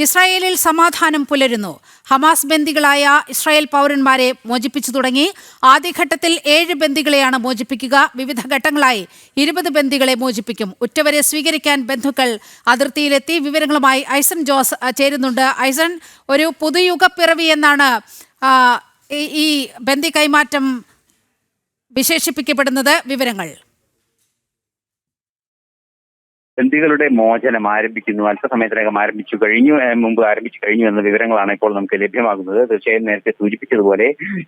ഇസ്രായേലിൽ സമാധാനം പുലരുന്നു. Hamas ബന്ദികളായ Israel പൗരന്മാരെ മോചിപ്പിച്ചു തുടങ്ങി. ആദ്യഘട്ടത്തിൽ 7 ബന്ദികളെയാണ് മോചിപ്പിക്കുക. വിവിധ ഘട്ടങ്ങളായി 20 ബന്ദികളെ മോചിപ്പിക്കും. ഉറ്റവരെ സ്വീകരിക്കാൻ ബന്ധുക്കൾ അതിർത്തിയിലെത്തി. വിവരങ്ങളുമായി ഐസൺ ജോസ് ചേരുന്നുണ്ട്. ഐസൺ, ഒരു പുതുയുഗപ്പിറവി എന്നാണ് ഈ ബന്ദി കൈമാറ്റം വിശേഷിപ്പിക്കപ്പെടുന്നത്. വിവരങ്ങൾ. ബന്ദികളുടെ മോചനം ആരംഭിക്കുന്നു. അല്പസമയത്തിനകം മുമ്പ് ആരംഭിച്ചു കഴിഞ്ഞു എന്ന വിവരങ്ങളാണ് ഇപ്പോൾ നമുക്ക് ലഭ്യമാകുന്നത്. തീർച്ചയായും നേരത്തെ സൂചിപ്പിച്ചതുപോലെ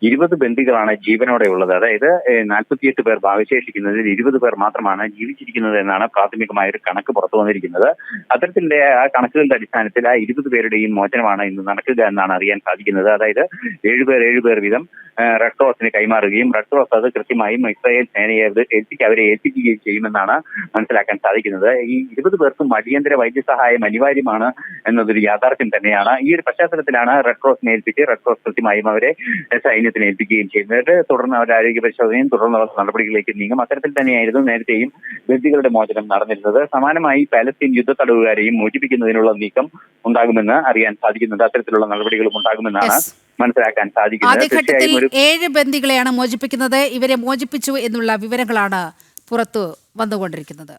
20 ബന്ദികളാണ് ജീവനോടെ ഉള്ളത്. അതായത് 48 പേർ അവശേഷിക്കുന്നതിൽ 20 പേർ മാത്രമാണ് ജീവിച്ചിരിക്കുന്നത് എന്നാണ് പ്രാഥമികമായ ഒരു കണക്ക് പുറത്തു വന്നിരിക്കുന്നത്. അത്തരത്തിലെ ആ കണക്കുകളുടെ അടിസ്ഥാനത്തിൽ ആ 20 പേരുടെയും മോചനമാണ് ഇന്ന് നടക്കുക എന്നാണ് അറിയാൻ സാധിക്കുന്നത്. അതായത് 7 പേർ വീതം റെഡ് ക്രോസിന് കൈമാറുകയും റെഡ് ക്രോസ് അത് കൃത്യമായും ഇസ്രായേൽ സേനയെ അവരെ ഏൽപ്പിക്കുകയും ചെയ്യുമെന്നാണ് മനസ്സിലാക്കാൻ സാധിക്കുന്നത്. ഈ 20 പേർക്കും അടിയന്തര വൈദ്യസഹായം അനിവാര്യമാണ് എന്നതൊരു യാഥാർത്ഥ്യം തന്നെയാണ്. ഈ ഒരു പശ്ചാത്തലത്തിലാണ് റെഡ് ക്രോസിനെ ഏൽപ്പിച്ച് റെഡ് ക്രോസ് കൃത്യമായും അവരെ സൈന്യത്തിന് ഏൽപ്പിക്കുകയും ചെയ്യുന്നത്. തുടർന്ന് അവരുടെ ആരോഗ്യ പരിശോധനയും തുടർന്നുള്ള നടപടികളിലേക്ക് നീങ്ങും. അത്തരത്തിൽ തന്നെയായിരുന്നു നേരത്തെയും ബന്ദികളുടെ മോചനം നടന്നിരുന്നത്. സമാനമായി പാലസ്തീൻ യുദ്ധ തടവുകാരെയും മോചിപ്പിക്കുന്നതിനുള്ള നീക്കം ഉണ്ടാകുമെന്ന് അറിയാൻ സാധിക്കുന്നുണ്ട്. അത്തരത്തിലുള്ള നടപടികളും ഉണ്ടാകുമെന്നാണ് മനസ്സിലാക്കാൻ സാധിക്കുന്നത്. ആദ്യഘട്ടത്തിൽ 7 ബന്ദികളെയാണ് മോചിപ്പിക്കുന്നത്. ഇവരെ മോചിപ്പിച്ചു എന്നുള്ള വിവരങ്ങളാണ് പുറത്തു വന്നുകൊണ്ടിരിക്കുന്നത്.